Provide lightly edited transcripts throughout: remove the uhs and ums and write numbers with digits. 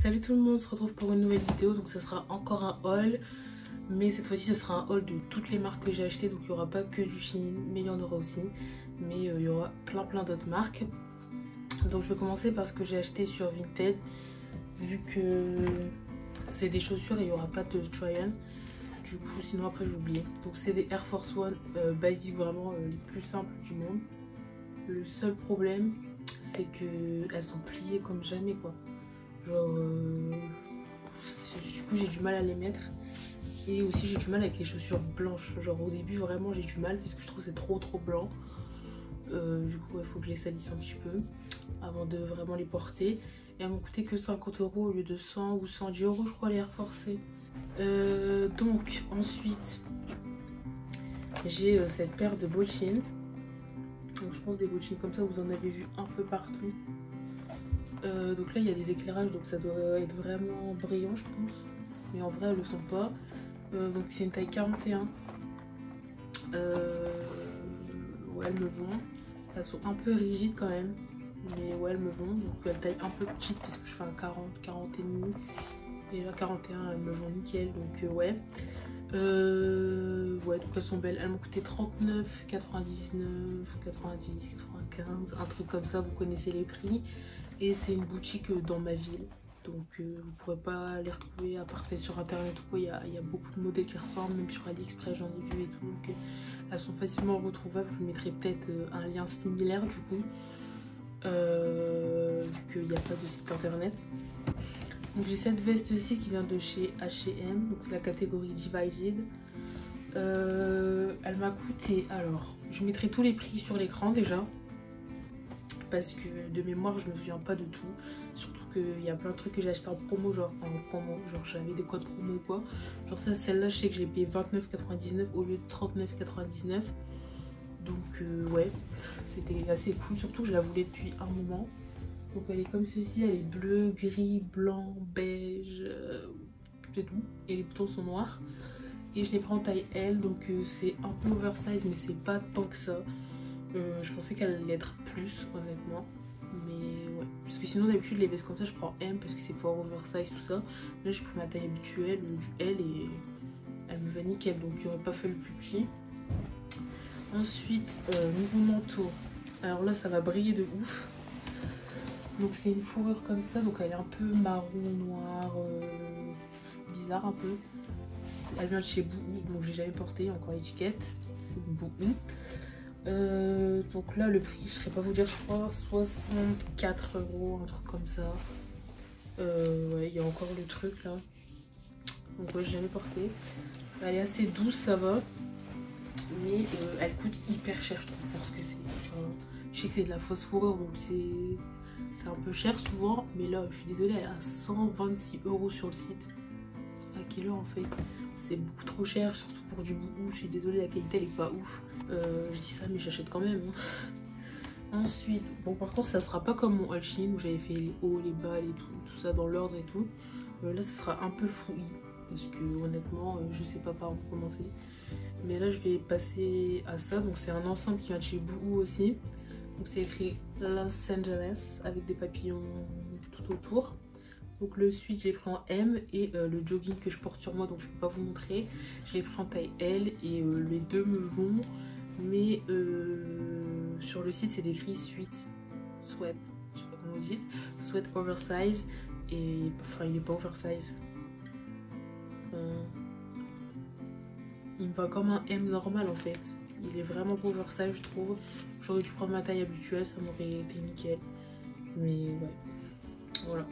Salut tout le monde, on se retrouve pour une nouvelle vidéo. Donc ça sera encore un haul, mais cette fois-ci ce sera un haul de toutes les marques que j'ai achetées. Donc il n'y aura pas que du Shein, mais il y en aura aussi. Mais il y aura plein d'autres marques. Donc je vais commencer par ce que j'ai acheté sur Vinted, vu que c'est des chaussures et il n'y aura pas de try-on. Du coup sinon après j'ai oublié. Donc c'est des Air Force One basiques, vraiment les plus simples du monde. Le seul problème c'est que elles sont pliées comme jamais quoi. Genre du coup j'ai du mal à les mettre. Et aussi j'ai du mal avec les chaussures blanches. Genre au début vraiment j'ai du mal parce que je trouve que c'est trop blanc. Du coup il faut que je les salisse un petit peu avant de vraiment les porter. Et elles m'ont coûté que 50 € au lieu de 100 ou 110 € je crois les Air Force. Donc ensuite j'ai cette paire de bottines. Donc je pense des bottines comme ça vous en avez vu un peu partout. Donc là il y a des éclairages donc ça doit être vraiment brillant je pense. Mais en vrai elles le sont pas. Donc c'est une taille 41. Ouais elles me vont. Elles sont un peu rigides quand même. Mais ouais elles me vont. Donc elles taille un peu petite parce que je fais un 40 et demi. Et là 41 elles me vont nickel. Donc ouais. Ouais donc elles sont belles. Elles m'ont coûté 39, 99, 90, 95. Un truc comme ça, vous connaissez les prix. Et c'est une boutique dans ma ville. Donc vous pourrez pas les retrouver à part sur internet ou quoi. Il y a beaucoup de modèles qui ressemblent, même sur AliExpress j'en ai vu et tout. Donc elles sont facilement retrouvables. Je vous mettrai peut-être un lien similaire du coup. Vu qu'il n'y a pas de site internet. Donc j'ai cette veste aussi qui vient de chez H&M. Donc c'est la catégorie Divided. Elle m'a coûté, alors je mettrai tous les prix sur l'écran déjà. Parce que de mémoire je me souviens pas de tout. Surtout qu'il y a plein de trucs que j'ai acheté en promo, genre j'avais des codes promo ou quoi. Genre ça, celle-là je sais que j'ai payé 29,99 au lieu de 39,99. Donc ouais, c'était assez cool, surtout que je la voulais depuis un moment. Donc elle est comme ceci, elle est bleue, gris, blanc, beige, c'est tout. Et les boutons sont noirs. Et je l'ai pris en taille L, donc c'est un peu oversize mais c'est pas tant que ça. Je pensais qu'elle allait être plus honnêtement, mais ouais, parce que sinon d'habitude les vestes comme ça je prends M parce que c'est fort oversize tout ça. Là j'ai pris ma taille habituelle du L et elle me va nickel, donc il n'y aurait pas fait le plus petit. Ensuite niveau manteau, alors là ça va briller de ouf. Donc c'est une fourrure comme ça, donc elle est un peu marron noir, bizarre un peu. Elle vient de chez Boohoo, donc j'ai jamais porté, encore l'étiquette, c'est Boohoo. Donc là le prix je ne saurais pas vous dire, je crois 64 €, un truc comme ça. Ouais il y a encore le truc là, donc ouais j'ai jamais porté. Elle est assez douce, ça va, mais elle coûte hyper cher je trouve, parce que c'est, je sais que c'est de la fausse fourrure donc c'est un peu cher souvent, mais là je suis désolée elle est à 126 € sur le site. À quelle heure en fait, c'est beaucoup trop cher, surtout pour du Boohoo. Je suis désolée, la qualité elle est pas ouf. Je dis ça mais j'achète quand même hein. Ensuite, bon par contre ça sera pas comme mon haul Shein où j'avais fait les hauts, les bas et tout ça dans l'ordre et tout. Là ça sera un peu fouillis parce que honnêtement je sais pas par où commencer. Mais là je vais passer à ça. Donc c'est un ensemble qui vient de chez Boohoo aussi. Donc c'est écrit Los Angeles avec des papillons tout autour. Donc le sweat j'ai pris en M et le jogging que je porte sur moi donc je peux pas vous montrer, je l'ai pris en taille L et les deux me vont, mais sur le site c'est écrit sweat, je sais pas comment vous dites, sweat oversize, et enfin il est pas oversize, il me va comme un M normal en fait, il est vraiment pas oversize je trouve. J'aurais dû prendre ma taille habituelle, ça m'aurait été nickel, mais ouais voilà.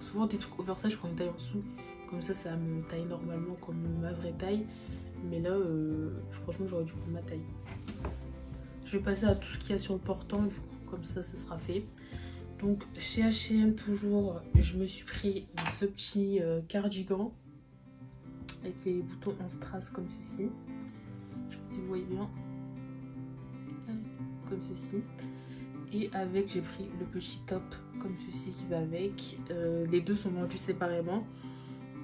Souvent des trucs oversize je prends une taille en dessous, comme ça me taille normalement comme ma vraie taille, mais là franchement j'aurais dû prendre ma taille. Je vais passer à tout ce qu'il y a sur le portant, du coup comme ça sera fait. Donc chez H&M toujours, je me suis pris ce petit cardigan avec les boutons en strass comme ceci, je sais pas si vous voyez bien, comme ceci. Et avec j'ai pris le petit top comme ceci qui va avec. Les deux sont vendus séparément.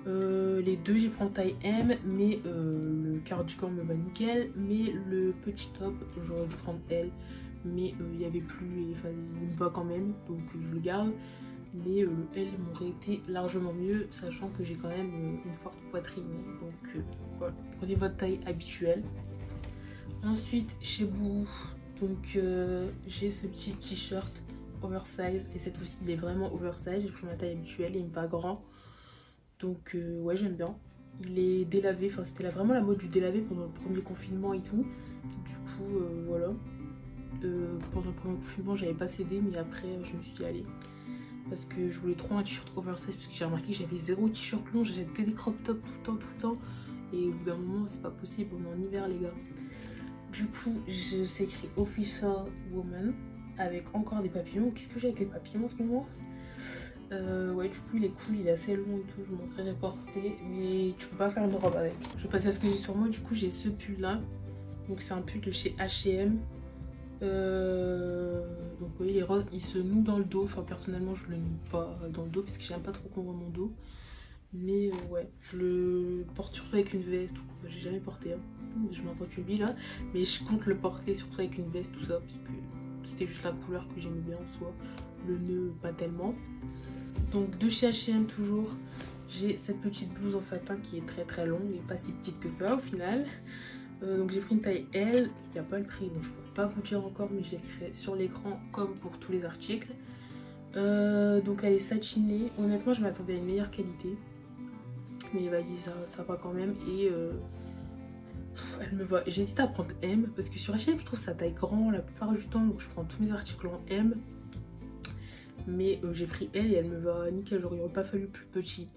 Les deux j'ai pris en taille M, mais le cardigan me va nickel, mais le petit top j'aurais dû prendre L, mais il n'y avait plus, enfin il me va quand même donc je le garde. mais le L m'aurait été largement mieux, sachant que j'ai quand même une forte poitrine. Donc voilà, prenez votre taille habituelle. Ensuite, chez Boohoo, donc j'ai ce petit t-shirt oversize, et cette fois-ci il est vraiment oversize. J'ai pris ma taille habituelle et il me va grand, donc ouais, j'aime bien. Il est délavé, enfin c'était vraiment la mode du délavé pendant le premier confinement et tout. Du coup voilà, pendant le premier confinement j'avais pas cédé, mais après je me suis dit allez, parce que je voulais trop un t-shirt oversize, parce que j'ai remarqué que j'avais zéro t-shirt long, j'achète que des crop tops tout le temps, et au bout d'un moment c'est pas possible, on est en hiver les gars. Du coup c'est écrit Official Woman avec encore des papillons. Qu'est-ce que j'ai avec les papillons en ce moment? Ouais, du coup il est cool, il est assez long et tout, je vous montrerai porter, mais tu peux pas faire une robe avec. Je vais passer à ce que j'ai sur moi. Du coup j'ai ce pull là, donc c'est un pull de chez H&M. Donc vous voyez, les roses il se noue dans le dos. Enfin personnellement je le noue pas dans le dos parce que j'aime pas trop qu'on voit mon dos, mais ouais, je le porte surtout avec une veste. J'ai jamais porté, hein. Je m'invente une vie là, mais je compte le porter surtout avec une veste, tout ça, parce que c'était juste la couleur que j'aimais bien en soi, le nœud pas tellement. Donc de chez H&M toujours, j'ai cette petite blouse en satin qui est très longue et pas si petite que ça au final. Donc j'ai pris une taille L, il n'y a pas le prix donc je ne peux pas vous dire encore, mais je l'écrirai sur l'écran comme pour tous les articles. Donc elle est satinée, honnêtement je m'attendais à une meilleure qualité, mais vas-y ça va quand même, et elle me va. J'hésite à prendre M parce que sur H&M je trouve sa taille grand la plupart du temps, donc je prends tous mes articles en M. Mais j'ai pris L et elle me va nickel, genre il n'aurait pas fallu plus petit.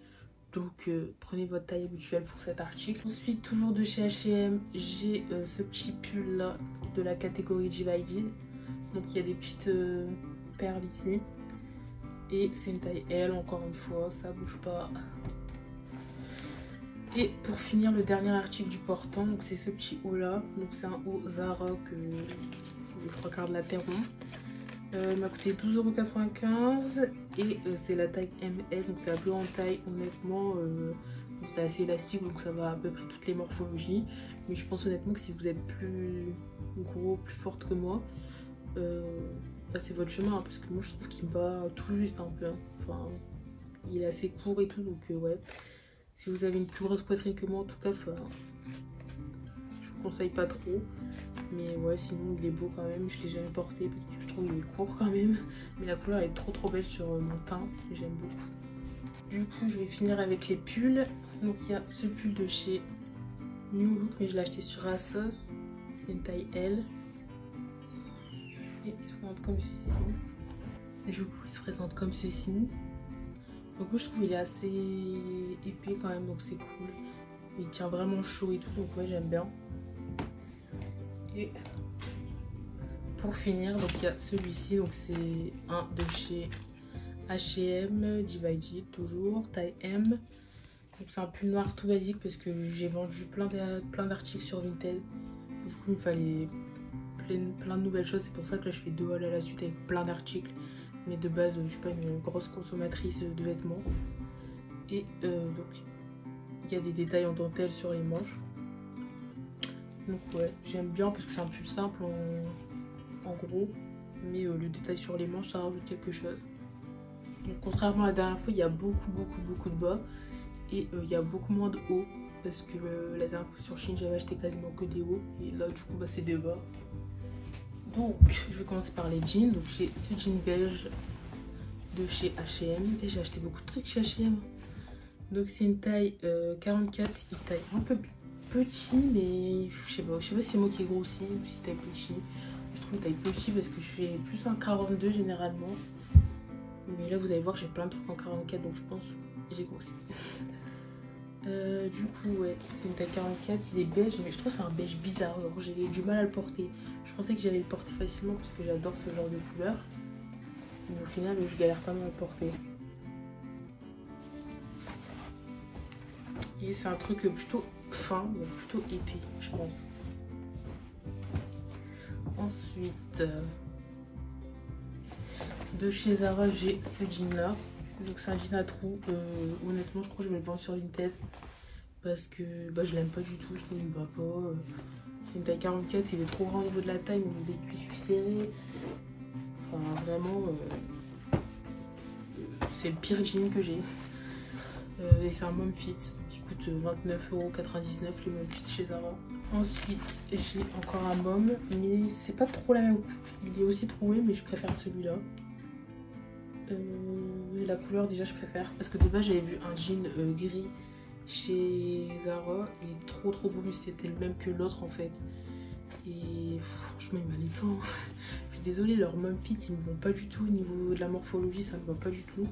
Donc prenez votre taille habituelle pour cet article. Ensuite, toujours de chez H&M, j'ai ce petit pull là de la catégorie Divided. Donc il y a des petites perles ici. Et c'est une taille L encore une fois, ça bouge pas. Et pour finir, le dernier article du portant, donc c'est ce petit haut là. Donc c'est un haut Zara que les trois quarts de la terre ont. Il m'a coûté 12,95 € et c'est la taille ML, donc c'est la plus grande taille. Honnêtement c'est assez élastique, donc ça va à peu près toutes les morphologies, mais je pense honnêtement que si vous êtes plus gros, plus forte que moi, c'est votre chemin, hein, parce que moi je trouve qu'il me va tout juste un peu, hein. Enfin il est assez court et tout, donc ouais, si vous avez une plus grosse poitrine que moi en tout cas, je vous conseille pas trop. Mais ouais, sinon il est beau quand même, je l'ai jamais porté parce que je trouve qu'il est court quand même. Mais la couleur est trop belle sur mon teint, j'aime beaucoup. Du coup je vais finir avec les pulls. Donc il y a ce pull de chez New Look, mais je l'ai acheté sur ASOS. C'est une taille L. Et il se présente comme ceci. Et du coup il se présente comme ceci. Donc moi je trouve qu'il est assez épais quand même, donc c'est cool. Il tient vraiment chaud et tout, donc ouais j'aime bien. Et pour finir, donc il y a celui-ci, donc c'est un de chez H&M, Divided toujours, taille M. Donc c'est un pull noir tout basique parce que j'ai vendu plein d'articles sur Vinted. Du coup il me fallait plein de nouvelles choses, c'est pour ça que là je fais 2 hauls à la suite avec plein d'articles. Mais de base je suis pas une grosse consommatrice de vêtements. Et donc il y a des détails en dentelle sur les manches. Donc ouais, j'aime bien parce que c'est un pull simple en gros, mais le détail sur les manches ça rajoute quelque chose. Donc contrairement à la dernière fois, il y a beaucoup de bas et il y a beaucoup moins de hauts, parce que la dernière fois sur Shein j'avais acheté quasiment que des hauts et là du coup c'est des bas. Donc je vais commencer par les jeans. Donc j'ai ce jean beige de chez H&M, et j'ai acheté beaucoup de trucs chez H&M. Donc c'est une taille 44, il taille un peu petit, mais je sais pas si c'est moi qui ai grossi ou si taille petit. Je trouve taille petit parce que je fais plus un 42 généralement, mais là vous allez voir j'ai plein de trucs en 44, donc je pense que j'ai grossi. Du coup ouais, c'est une taille 44, il est beige, mais je trouve que c'est un beige bizarre, alors j'ai du mal à le porter. Je pensais que j'allais le porter facilement parce que j'adore ce genre de couleur, mais au final je galère pas mal à le porter. Et c'est un truc plutôt fin, donc plutôt été, je pense. Ensuite, de chez Zara, j'ai ce jean là. Donc c'est un jean à trous. Honnêtement, je crois que je vais le vendre sur Vinted parce que je l'aime pas du tout. Je trouve qu'il me va pas. C'est une taille 44, il est trop grand au niveau de la taille, au niveau des cuisses, je suis serrée. Enfin, vraiment, c'est le pire jean que j'ai. Et c'est un mom fit qui coûte 29,99 € les mom fit chez Zara. Ensuite j'ai encore un mom, mais c'est pas trop la même coupe. Il est aussi troué, mais je préfère celui-là. La couleur déjà je préfère, parce que de base j'avais vu un jean gris chez Zara. Il est trop beau, mais c'était le même que l'autre en fait. Et franchement il m'allait pas. Je suis désolée, leurs mom fit ils me vont pas du tout au niveau de la morphologie, ça me va pas du tout.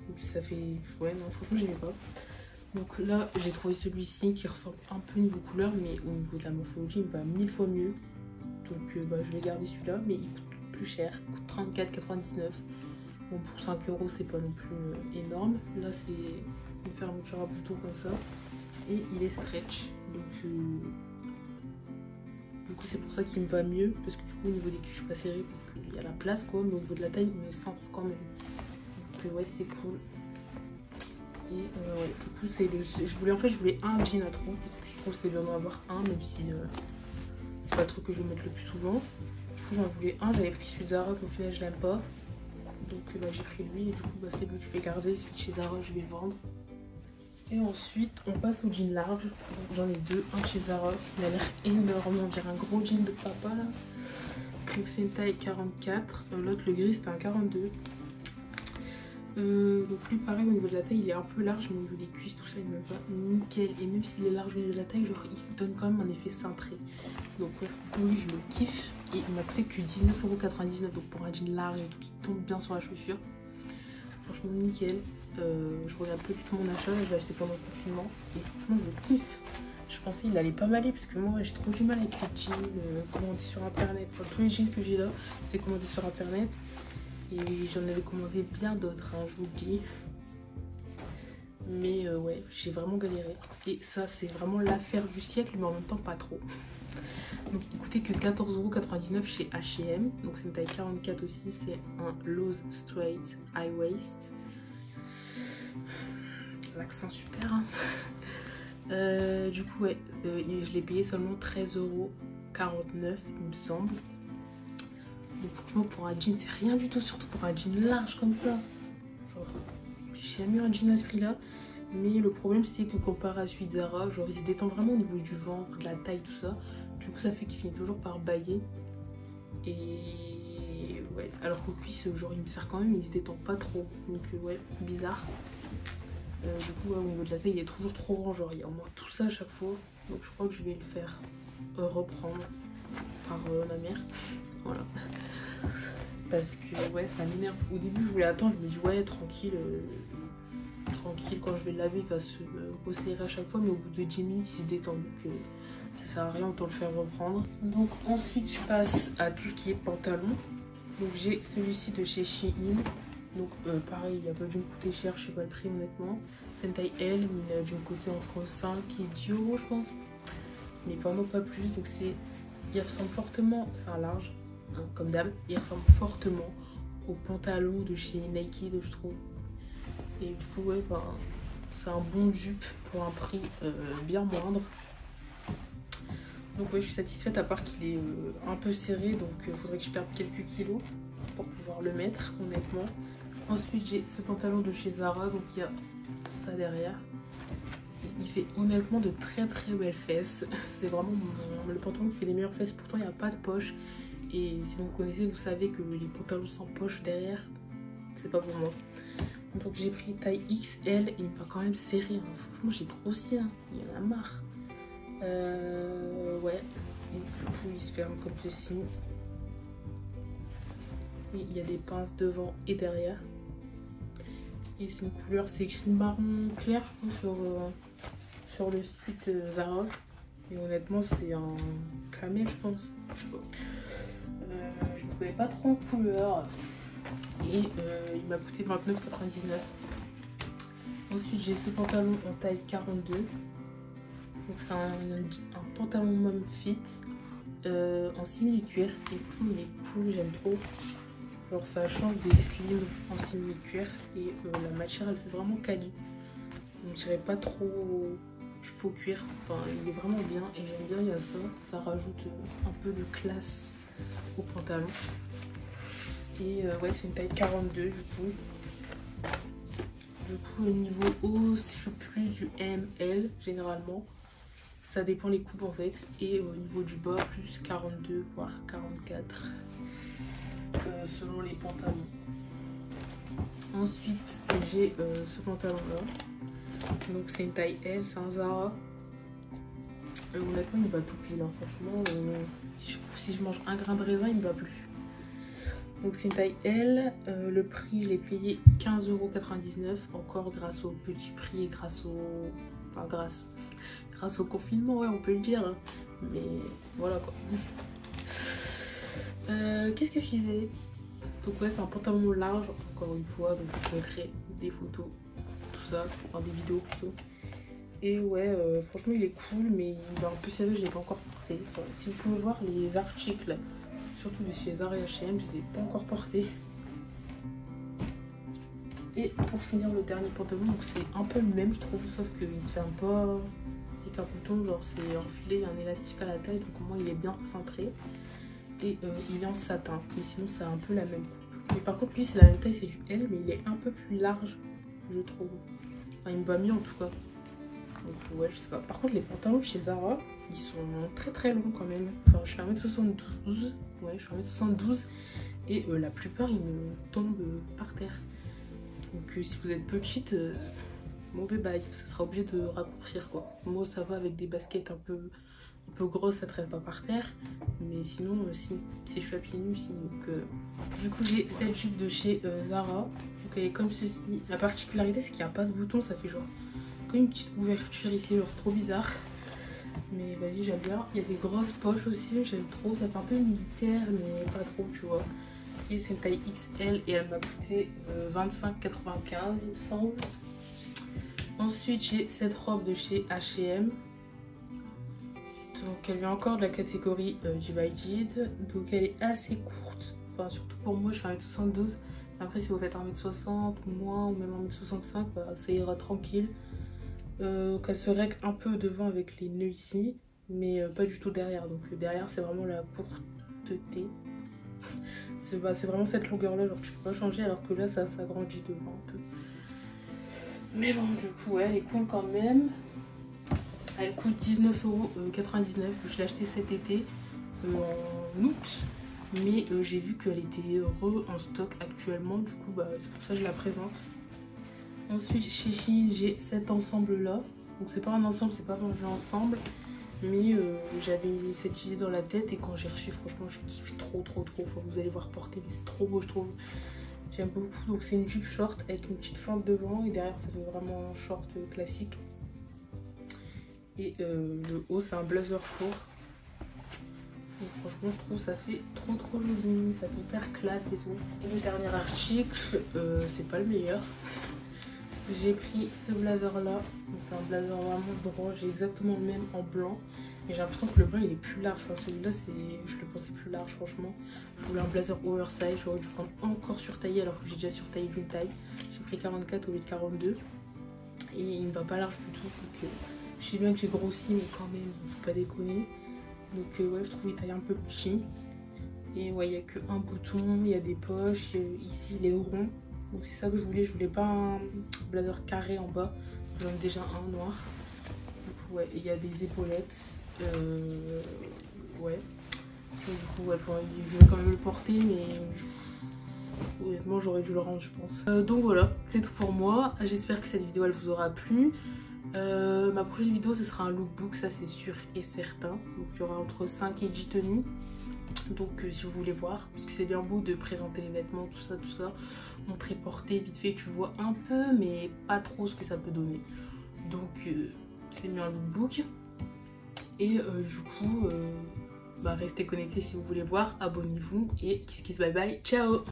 Donc ça fait... ouais non franchement j'aimais pas. Donc là j'ai trouvé celui-ci qui ressemble un peu au niveau couleur, mais au niveau de la morphologie il me va 1000 fois mieux. Donc je vais garder celui-là, mais il coûte plus cher, il coûte 34,99 €. Bon, pour 5 € c'est pas non plus énorme. Là c'est une fermeture à bouton comme ça et il est stretch, donc du coup c'est pour ça qu'il me va mieux, parce que du coup au niveau des cuisses je suis pas serrée parce qu'il y a la place quoi, mais au niveau de la taille il me centre quand même. Donc ouais c'est cool. Et ouais, du coup c'est le... je voulais un jean à trop, parce que je trouve que c'est bien d'en avoir un, même si c'est pas le truc que je vais mettre le plus souvent. Du coup j'en voulais un, j'avais pris celui de Zara qu'au final je l'aime pas. Donc j'ai pris lui et du coup c'est lui que je vais garder, celui de chez Zara je vais le vendre. Et ensuite on passe au jean large. J'en ai deux, un chez Zara, il a l'air énorme, on dirait un gros jean de papa là. Donc c'est une taille 44, l'autre le gris c'était un 42. Donc lui pareil au niveau de la taille il est un peu large, mais au niveau des cuisses tout ça il me va nickel. Et même s'il est large au niveau de la taille, genre il donne quand même un effet cintré. Donc pour lui je le kiffe. Et il m'a coûté que 19,99 €, donc pour un jean large et tout qui tombe bien sur la chaussure. Franchement nickel. Je regarde plus du tout mon achat, je l'ai acheté pendant le confinement et franchement je le kiffe. Je pensais qu'il allait pas m'aller parce que moi j'ai trop du mal avec les jeans commandés sur internet. Enfin, tous les jeans que j'ai là c'est commandé sur internet. Et j'en avais commandé bien d'autres, hein, je vous le dis. Mais ouais, j'ai vraiment galéré. Et ça, c'est vraiment l'affaire du siècle, mais en même temps, pas trop. Donc, il coûtait que 14,99 € chez H&M. Donc, c'est une taille 44 aussi. C'est un Loose Straight High Waist. L'accent super, hein. Du coup, ouais, je l'ai payé seulement 13,49 € il me semble. Donc franchement pour un jean c'est rien du tout, surtout pour un jean large comme ça. Enfin, j'ai jamais eu un jean à ce prix là. Mais le problème c'est que comparé à celui de Zara, genre il se détend vraiment au niveau du ventre, de la taille, tout ça. Du coup ça fait qu'il finit toujours par bailler. Et ouais, alors qu'au cuisse genre il me sert quand même, mais il se détend pas trop. Donc ouais, bizarre. Du coup ouais, au niveau de la taille il est toujours trop grand, genre il y a au moins tout ça à chaque fois. Donc je crois que je vais le faire reprendre par ma mère. Voilà. Parce que ouais ça m'énerve. Au début je voulais attendre, je me dis ouais tranquille, tranquille quand je vais le laver il va se resserrer à chaque fois, mais au bout de 10 minutes il se détend, donc ça sert à rien, autant le faire reprendre. Donc ensuite je passe à tout ce qui est pantalon. Donc j'ai celui-ci de chez Shein. Donc pareil il a pas dû me coûter cher, je sais pas le prix honnêtement. C'est une taille L, mais il a dû me coûter entre 5 et 10 € je pense. Mais vraiment pas plus, donc c'est... il ressemble fortement, c'est un large. Hein, comme d'hab, il ressemble fortement au pantalon de chez Nike, je trouve. Et du coup, ouais, ben, c'est un bon jupe pour un prix bien moindre. Donc, ouais, je suis satisfaite, à part qu'il est un peu serré, donc il faudrait que je perde quelques kilos pour pouvoir le mettre, honnêtement. Ensuite, j'ai ce pantalon de chez Zara, donc il y a ça derrière. Il fait honnêtement de très belles fesses. C'est vraiment le pantalon qui fait les meilleures fesses. Pourtant, il n'y a pas de poche. Et si vous me connaissez, vous savez que les pantalons sans poche derrière, c'est pas pour moi. Donc j'ai pris taille XL et il me va quand même serré. Hein. Franchement, j'ai grossi, hein. Il y en a marre. Ouais. Et du coup, il se ferme comme ceci. Et il y a des pinces devant et derrière. Et c'est une couleur, c'est écrit marron clair, je crois, sur le site Zara. Et honnêtement, c'est un camel, je pense. Je sais pas. Je ne connais pas trop en couleur. Et il m'a coûté 29,99 €. Ensuite, j'ai ce pantalon en taille 42. Donc, c'est un pantalon mom fit en simili-cuir. Et franchement, il est cool, j'aime trop. Alors, ça change des slims en simili-cuir. Et la matière, elle fait vraiment quali. Donc, je dirais pas trop du faux cuir. Enfin, il est vraiment bien. Et j'aime bien, il y a ça. Ça rajoute un peu de classe au pantalon. Et ouais, c'est une taille 42 du coup. du coup, au niveau haut, je suis plus du ML généralement. Ça dépend les coupes en fait. Et au niveau du bas, plus 42 voire 44 selon les pantalons. Ensuite, j'ai ce pantalon là. Donc c'est une taille L, c'est un Zara. Honnêtement, il me va tout pile. Hein. Franchement, si je mange un grain de raisin, il me va plus. Donc c'est une taille L. Le prix, je l'ai payé 15,99 €. Encore grâce au petit prix et grâce au... Enfin, grâce au confinement, ouais, on peut le dire. Hein. Mais voilà quoi. Qu'est-ce que je disais? Donc ouais, c'est un pantalon large, encore une fois. Donc je mettrai des photos, tout ça, enfin des vidéos plutôt. Et ouais, franchement il est cool, mais il est un peu serré, je l'ai pas encore porté. Enfin, si vous pouvez voir les articles, surtout de chez Zara et H&M, je les ai pas encore portés. Et pour finir, le dernier pantalon, donc c'est un peu le même je trouve, sauf qu'il se ferme pas avec un bouton, genre c'est enfilé, il y a un élastique à la taille, donc au moins il est bien cintré. Et il est en satin, mais sinon c'est un peu la même coupe. Mais par contre lui c'est la même taille, c'est du L, mais il est un peu plus large, je trouve. Enfin il me va mieux en tout cas. Donc ouais, je sais pas. Par contre les pantalons chez Zara, ils sont très longs quand même. Enfin je fais 1m72. Ouais, je fais 1m72. Et la plupart ils me tombent par terre. Donc si vous êtes petite, mauvais bail. Ça sera obligé de raccourcir quoi. Moi ça va avec des baskets un peu grosses, ça traîne pas par terre. Mais sinon si je suis à pieds nus, si. Donc du coup j'ai cette jupe de chez Zara. Donc elle est comme ceci. La particularité c'est qu'il n'y a pas de bouton, ça fait genre une petite ouverture ici, genre c'est trop bizarre, mais vas-y j'aime bien. Il y a des grosses poches aussi, j'aime trop, ça fait un peu militaire mais pas trop tu vois. Et c'est une taille XL et elle m'a coûté 25,95 € il me semble. Ensuite j'ai cette robe de chez H&M, donc elle vient encore de la catégorie Divided, donc elle est assez courte, enfin surtout pour moi je fais 1m72. Après si vous faites 1m60 ou moins ou même 1m65, bah, ça ira tranquille. Qu'elle se règle un peu devant avec les nœuds ici, mais pas du tout derrière. Donc derrière c'est vraiment la courteté. C'est vraiment cette longueur là, genre tu peux pas changer, alors que là ça s'agrandit devant un peu. Mais bon du coup ouais, elle est cool quand même. Elle coûte 19,99 €. Je l'ai acheté cet été en août, mais j'ai vu qu'elle était en stock actuellement, du coup bah, c'est pour ça que je la présente. Ensuite chez Shein j'ai cet ensemble là, donc c'est pas un ensemble, c'est pas vendu ensemble, mais j'avais cette idée dans la tête et quand j'ai reçu franchement je kiffe trop. Enfin, vous allez voir porter, mais c'est trop beau je trouve, j'aime beaucoup. Donc c'est une jupe short avec une petite fente devant et derrière ça fait vraiment un short classique. Et le haut c'est un blazer court. Et franchement je trouve ça fait trop joli, ça fait hyper classe et tout. Et le dernier article, c'est pas le meilleur. J'ai pris ce blazer là, c'est un blazer vraiment droit, j'ai exactement le même en blanc. Mais j'ai l'impression que le blanc il est plus large, enfin celui-là je le pensais plus large franchement. Je voulais un blazer oversize, j'aurais dû prendre encore surtaillé alors que j'ai déjà surtaillé d'une taille. J'ai pris 44 au lieu de 42. Et il me va pas large du tout, donc je sais bien que j'ai grossi mais quand même, faut pas déconner. Donc ouais, je trouve qu'il taille un peu petit. Et ouais, il n'y a qu'un bouton, il y a des poches, ici il est rond. Donc c'est ça que je voulais pas un blazer carré en bas, j'en ai déjà un noir. Du coup ouais, il y a des épaulettes, ouais. Et du coup ouais, je vais quand même le porter, mais honnêtement j'aurais dû le rendre je pense. Donc voilà, c'est tout pour moi, j'espère que cette vidéo elle vous aura plu. Ma prochaine vidéo ce sera un lookbook, ça c'est sûr et certain. Donc il y aura entre 5 et 10 tenues. Donc si vous voulez voir, parce que c'est bien beau de présenter les vêtements, tout ça, montrer porter vite fait, tu vois un peu mais pas trop ce que ça peut donner. Donc c'est mieux un lookbook. Et du coup bah, restez connectés si vous voulez voir, abonnez-vous et kiss kiss bye bye, ciao.